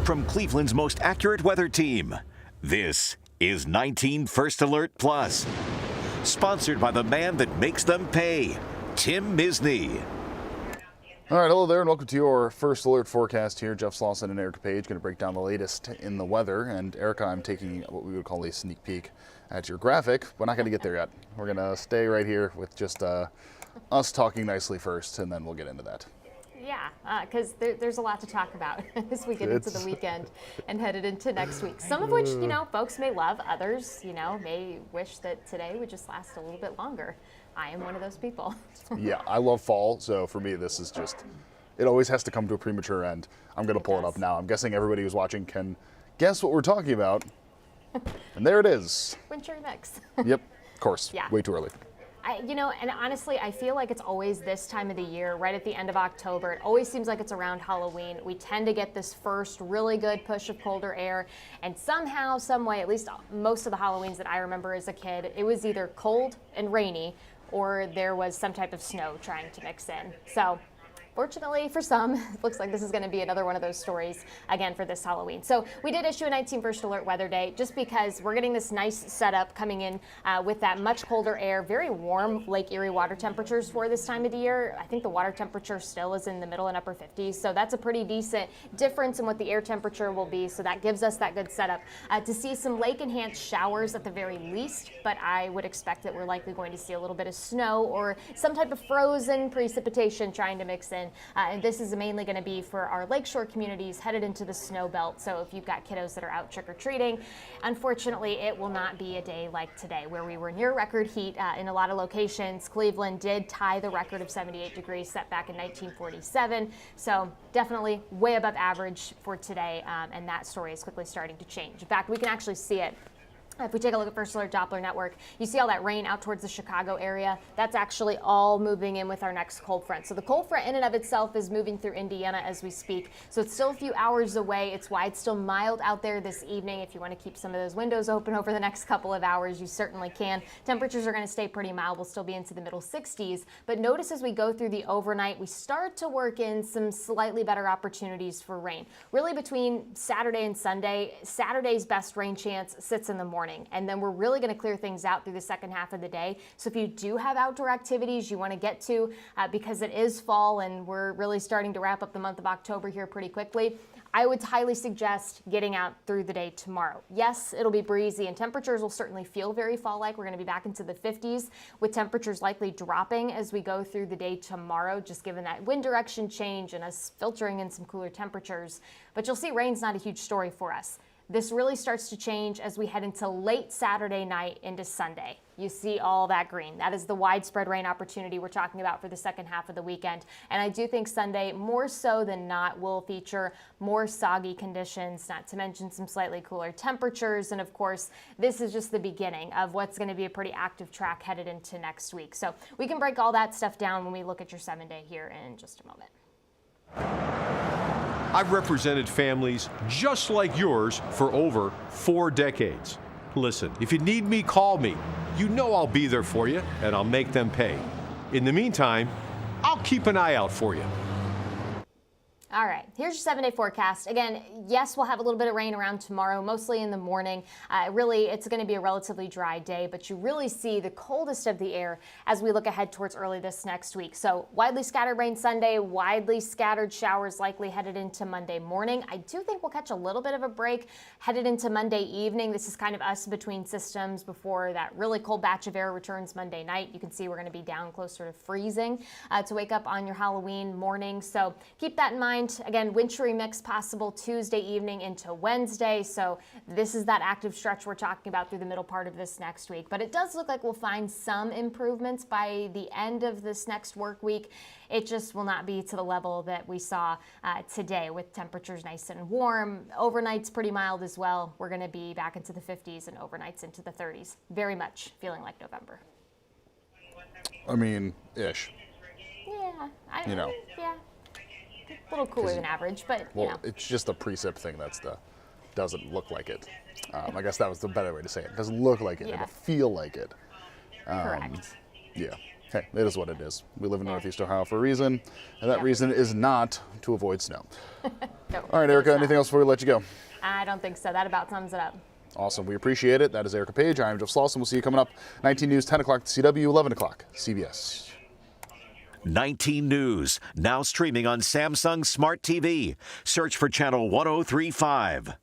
From Cleveland's most accurate weather team, this is 19 First Alert Plus. Sponsored by the man that makes them pay, Tim Misney. All right, hello there, and welcome to your First Alert forecast here. Jeff Slauson and Erica Page going to break down the latest in the weather. And Erica, I'm taking what we would call a sneak peek at your graphic. We're not going to get there yet. We're going to stay right here with just us talking nicely first, and then we'll get into that. Yeah, because there's a lot to talk about as we get into the weekend and headed into next week. Some of which, folks may love. Others, may wish that today would just last a little bit longer. I am one of those people. Yeah, I love fall, so for me, this is just, it always has to come to a premature end. I'm going to pull it up now. I'm guessing everybody who's watching can guess what we're talking about. And there it is. Wintry mix. Yep, of course. Yeah. Way too early. And honestly, I feel like it's always this time of the year, right at the end of October. It always seems like it's around Halloween. We tend to get this first really good push of colder air. And somehow, some way, at least most of the Halloweens that I remember as a kid, it was either cold and rainy or there was some type of snow trying to mix in. So fortunately for some, it looks like this is going to be another one of those stories again for this Halloween. So we did issue a 19 First Alert weather day just because we're getting this nice setup coming in with that much colder air, very warm Lake Erie water temperatures for this time of the year. I think the water temperature still is in the middle and upper 50s, so that's a pretty decent difference in what the air temperature will be. So that gives us that good setup to see some lake-enhanced showers at the very least, but I would expect that we're likely going to see a little bit of snow or some type of frozen precipitation trying to mix in. And this is mainly going to be for our lakeshore communities headed into the snow belt. So if you've got kiddos that are out trick-or-treating, unfortunately, it will not be a day like today where we were near record heat in a lot of locations. Cleveland did tie the record of 78 degrees set back in 1947. So definitely way above average for today. And that story is quickly starting to change. In fact, we can actually see it. If we take a look at First Alert Doppler Network, you see all that rain out towards the Chicago area. That's actually all moving in with our next cold front. So the cold front in and of itself is moving through Indiana as we speak. So it's still a few hours away. It's why it's still mild out there this evening. If you want to keep some of those windows open over the next couple of hours, you certainly can. Temperatures are going to stay pretty mild. We'll still be into the middle 60s. But notice as we go through the overnight, we start to work in some slightly better opportunities for rain. Really between Saturday and Sunday, Saturday's best rain chance sits in the morning. And then we're really going to clear things out through the second half of the day. So if you do have outdoor activities you want to get to, because it is fall and we're really starting to wrap up the month of October here pretty quickly, I would highly suggest getting out through the day tomorrow. Yes, it'll be breezy and temperatures will certainly feel very fall-like. We're going to be back into the 50s with temperatures likely dropping as we go through the day tomorrow, just given that wind direction change and us filtering in some cooler temperatures. But you'll see rain's not a huge story for us. This really starts to change as we head into late Saturday night into Sunday. You see all that green. That is the widespread rain opportunity we're talking about for the second half of the weekend. And I do think Sunday, more so than not, will feature more soggy conditions, not to mention some slightly cooler temperatures. And of course, this is just the beginning of what's going to be a pretty active track headed into next week. So we can break all that stuff down when we look at your 7-day here in just a moment. I've represented families just like yours for over 4 decades. Listen, if you need me, call me. You know I'll be there for you, and I'll make them pay. In the meantime, I'll keep an eye out for you. All right, here's your 7-day forecast. Again, yes, we'll have a little bit of rain around tomorrow, mostly in the morning. Really, it's going to be a relatively dry day, but you really see the coldest of the air as we look ahead towards early this next week. So widely scattered rain Sunday, widely scattered showers likely headed into Monday morning. I do think we'll catch a little bit of a break headed into Monday evening. This is kind of us between systems before that really cold batch of air returns Monday night. You can see we're going to be down closer to freezing to wake up on your Halloween morning. So keep that in mind. Again, wintry mix possible Tuesday evening into Wednesday. So this is that active stretch we're talking about through the middle part of this next week. But it does look like we'll find some improvements by the end of this next work week. It just will not be to the level that we saw today with temperatures nice and warm. Overnight's pretty mild as well. We're going to be back into the 50s and overnights into the 30s. Very much feeling like November. I mean, ish. Yeah. Yeah. A little cooler than average, but well, it's just a precip thing doesn't look like it. I guess that was the better way to say it. It doesn't look like it. Yeah. It'll feel like it. Correct. Yeah. Hey, it is what it is. We live in Northeast Ohio for a reason, and that reason is not to avoid snow. No, All right, Erica, anything else before we let you go? I don't think so. That about sums it up. Awesome. We appreciate it. That is Erica Page. I'm Jeff Slauson. We'll see you coming up 19 News, 10 o'clock CW, 11 o'clock CBS. 19 News, now streaming on Samsung Smart TV. Search for channel 1035.